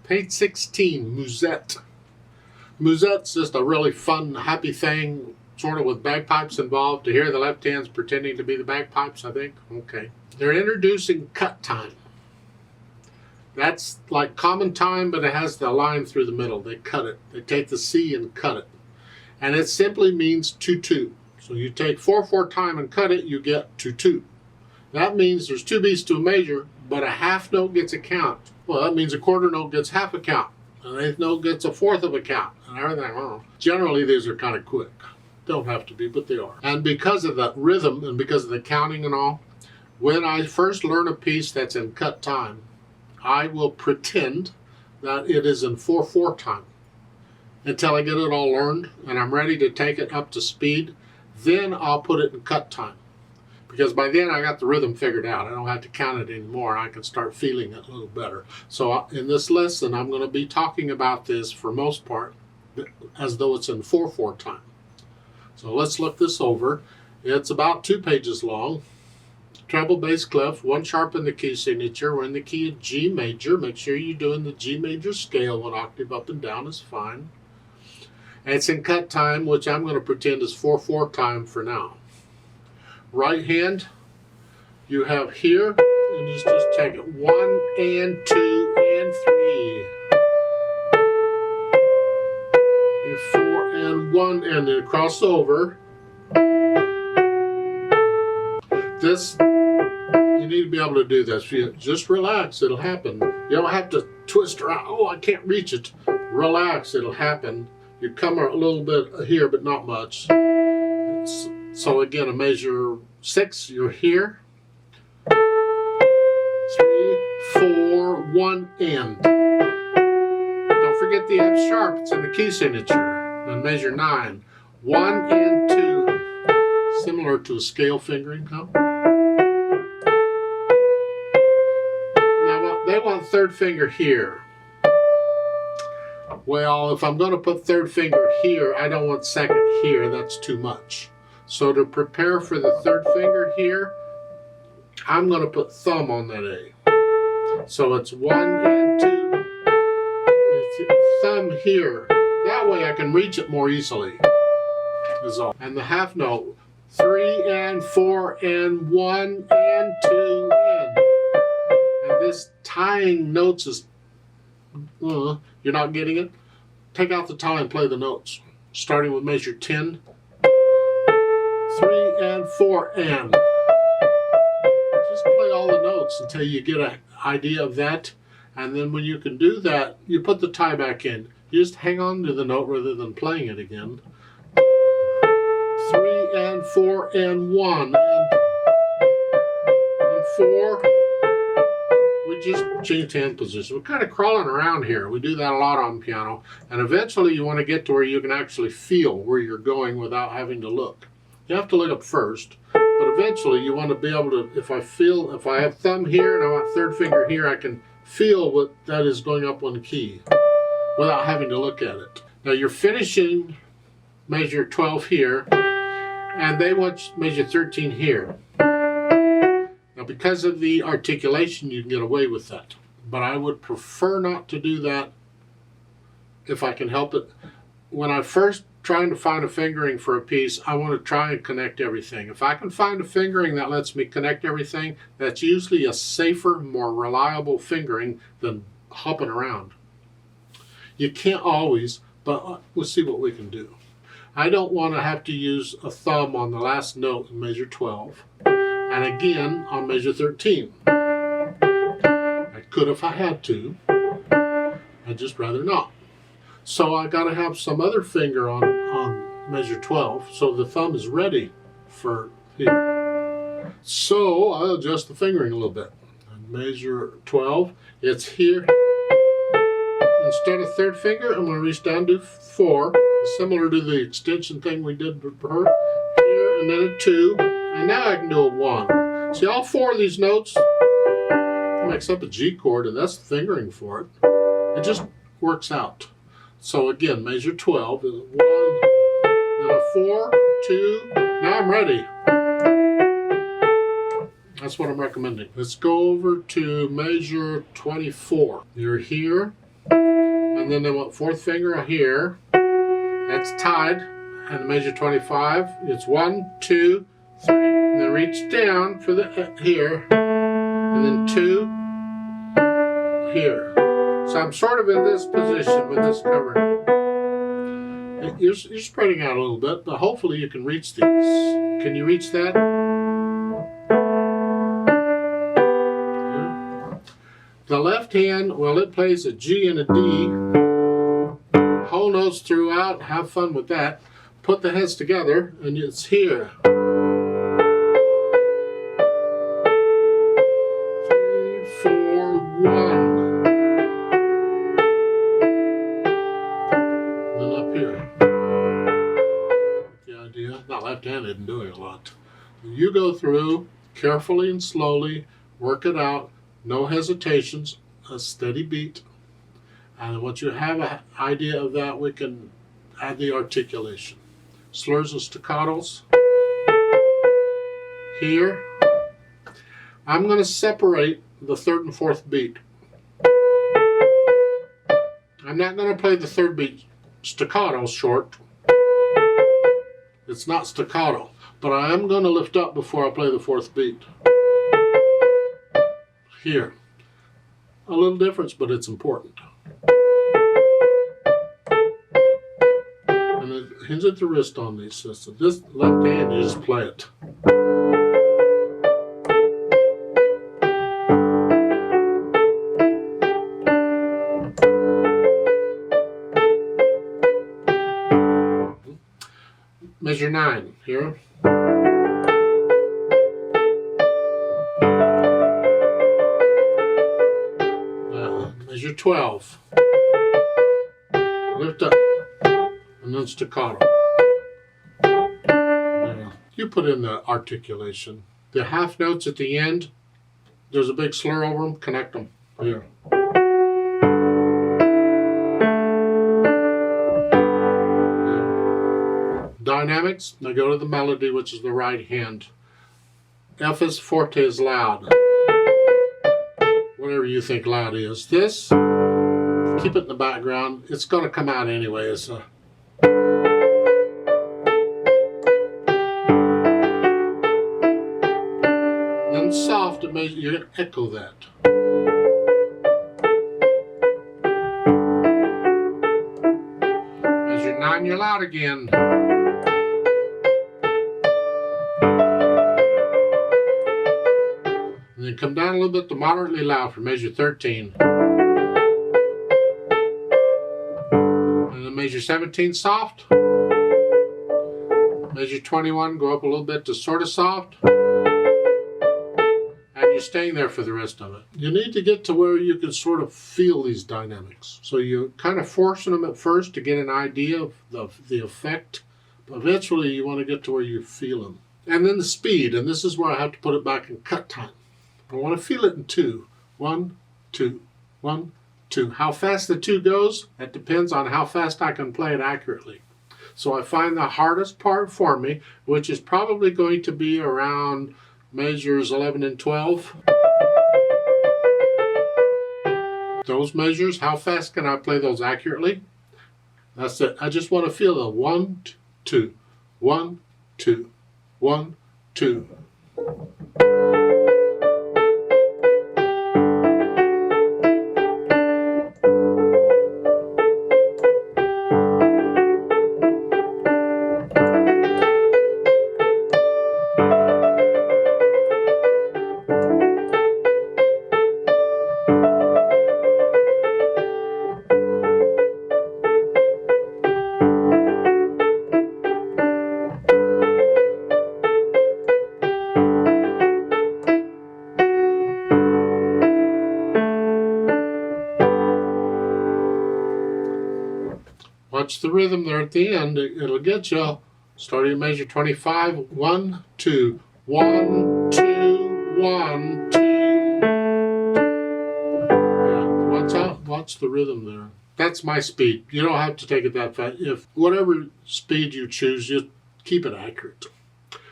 Page 16, Musette. Musette's just a really fun, happy thing, sort of with bagpipes involved. To hear the left hands pretending to be the bagpipes, I think. Okay. They're introducing cut time. That's like common time, but it has the line through the middle. They cut it. They take the C and cut it. And it simply means 2-2. So you take 4/4 time and cut it, you get 2-2. That means there's two beats to a measure, but a half note gets a count. Well, that means a quarter note gets half a count. An eighth note gets a fourth of a count. And everything. Generally, these are kind of quick. Don't have to be, but they are. And because of that rhythm and because of the counting and all, when I first learn a piece that's in cut time, I will pretend that it is in 4/4 time until I get it all learned and I'm ready to take it up to speed. Then I'll put it in cut time, because by then I got the rhythm figured out. I don't have to count it anymore. I can start feeling it a little better. So in this lesson, I'm going to be talking about this for most part as though it's in 4/4 time. So let's look this over. It's about 2 pages long. Treble, bass, clef, 1 sharp in the key signature. We're in the key of G major. Make sure you're doing the G major scale. 1 octave up and down is fine. And it's in cut time, which I'm going to pretend is 4/4 time for now. Right hand, you have here, and you just take it 1 and 2 and 3. 4 and 1, and then cross over. This, you need to be able to do this. You just relax, it'll happen. You don't have to twist around. Oh, I can't reach it. Relax, it'll happen. You come a little bit here, but not much. So again, a measure 6, you're here. 3, 4, 1, and. Don't forget the F sharp, it's in the key signature. Then measure 9. 1 and 2. Similar to a scale fingering, huh? Now they want third finger here. Well, if I'm going to put third finger here, I don't want second here. That's too much. So to prepare for the third finger here, I'm going to put thumb on that A. So it's 1 and 2. It's thumb here. That way I can reach it more easily. Is all. And the half note, 3 and 4 and 1 and 2 and. And this tying notes is, you're not getting it? Take out the tie and play the notes. Starting with measure 10. 3 and 4 and. Just play all the notes until you get an idea of that. And then when you can do that, you put the tie back in. You just hang on to the note rather than playing it again. 3 and 4 and 1 and 4. We just changed hand position. We're kind of crawling around here. We do that a lot on piano. And eventually you want to get to where you can actually feel where you're going without having to look. You have to look up first, but eventually you want to be able to, if I have thumb here and I want third finger here, I can feel what that is going up one key without having to look at it. Now you're finishing measure 12 here, and they want measure 13 here. Now because of the articulation, you can get away with that. But I would prefer not to do that if I can help it. When I first trying to find a fingering for a piece, I want to try and connect everything. If I can find a fingering that lets me connect everything, that's usually a safer, more reliable fingering than hopping around. You can't always, but we'll see what we can do. I don't want to have to use a thumb on the last note in measure 12, and again on measure 13. I could if I had to. I'd just rather not. So I got to have some other finger on measure 12, so the thumb is ready for here. So I'll adjust the fingering a little bit. On measure 12, it's here. Instead of third finger, I'm going to reach down to 4, similar to the extension thing we did for her. Here, and then a 2, and now I can do a 1. See, all 4 of these notes makes up a G chord, and that's the fingering for it. It just works out. So again, measure 12 is 1, then a 4, 2, now I'm ready. That's what I'm recommending. Let's go over to measure 24. You're here, And then the fourth finger here, that's tied, and the measure 25, it's 1, 2, 3, and then reach down for the here, and then 2 here. So I'm sort of in this position with this cover. You're spreading out a little bit, but hopefully you can reach these. Can you reach that? Yeah. The left hand, well, it plays a G and a D. Whole notes throughout, have fun with that. Put the heads together, and it's here. 3, 4, 1. And up here. The idea, that left hand isn't doing a lot. You go through carefully and slowly, work it out, no hesitations, a steady beat. And once you have an idea of that, we can add the articulation. Slurs and staccatos. Here. I'm going to separate the third and fourth beat. I'm not going to play the third beat staccato short. It's not staccato. But I am going to lift up before I play the fourth beat. Here. A little difference, but it's important. And it hinges at the wrist on these systems. This left hand, you just play it. Measure 9 here. Measure 12. Lift up. And then staccato. Now, you put in the articulation. The half notes at the end, there's a big slur over them, connect them. Here. Dynamics, now go to the melody, which is the right hand. F is forte is loud. Whatever you think loud is. This, keep it in the background. It's going to come out anyway. It's a then soft, you're going to echo that. Measure 9, you're loud again. And then come down a little bit to moderately loud for measure 13. And then measure 17, soft. Measure 21, go up a little bit to sort of soft. And you're staying there for the rest of it. You need to get to where you can sort of feel these dynamics. So you're kind of forcing them at first to get an idea of the effect. But eventually you want to get to where you feel them. And then the speed, and this is where I have to put it back in cut time. I want to feel it in 2. 1, 2, 1, 2. How fast the 2 goes, that depends on how fast I can play it accurately. So I find the hardest part for me, which is probably going to be around measures 11 and 12. Those measures, how fast can I play those accurately? That's it. I just want to feel the 1, 2, 1, 2, 1, 2. Watch the rhythm there at the end. It'll get you. Starting at measure 25. 1, 2, 1, 2, 1, 2. Yeah, watch the rhythm there. That's my speed. You don't have to take it that fast. If whatever speed you choose, just keep it accurate.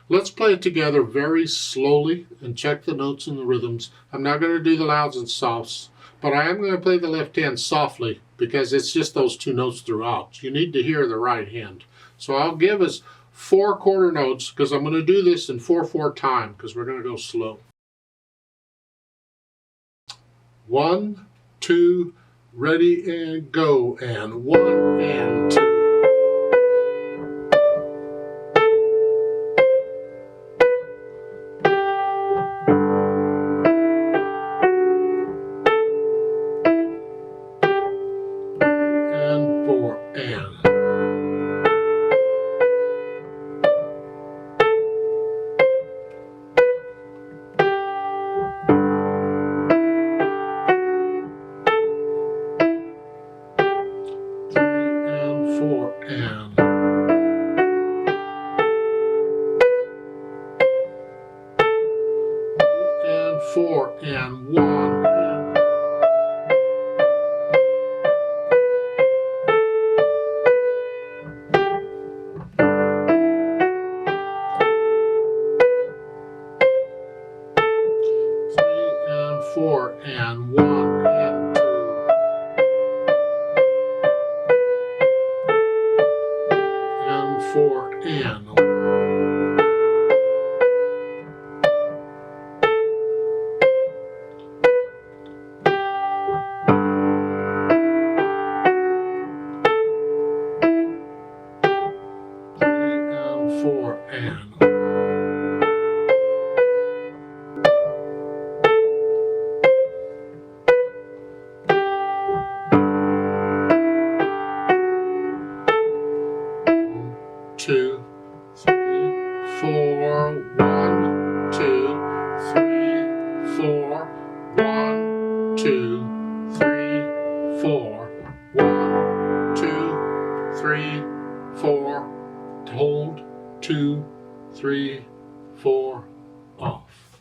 Let's play it together very slowly and check the notes and the rhythms. I'm not going to do the louds and softs, but I am going to play the left hand softly because it's just those two notes throughout. You need to hear the right hand. So I'll give us 4 quarter notes, because I'm going to do this in 4/4 time, because we're going to go slow. 1, 2, ready and go, and 1 and 2. And 4 and. And 4 and 1 and 3 and 4 and 1 and 2 and 4 and 4 and 2, 3, 4, 1, 2, 3, 4, 1, 2, 3, 4, 1, 2, 3, 4, hold, 2, 3, 4, off.